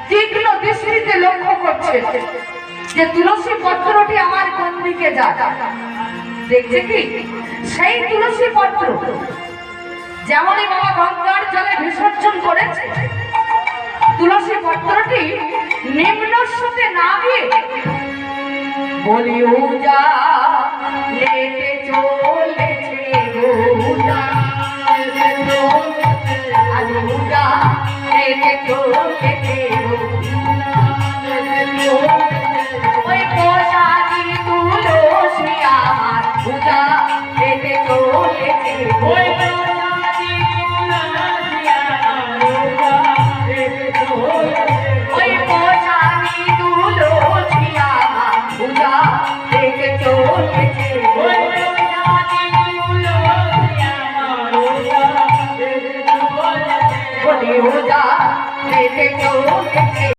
তীক্ষ্ণ দৃষ্টিতে লক্ষ্য করছে যে তুলসী পত্রটি আমার কোন দিকে যায়। দেখছে কি সেই তুলসী পত্র যেমনই বাবা গঙ্গার জলে বিসর্জন করেছে, তুলসী পত্রটি নিম্ন স্রোতে না গিয়ে বলিও যা লেকে চলেছে গোটা লেকে চলেছে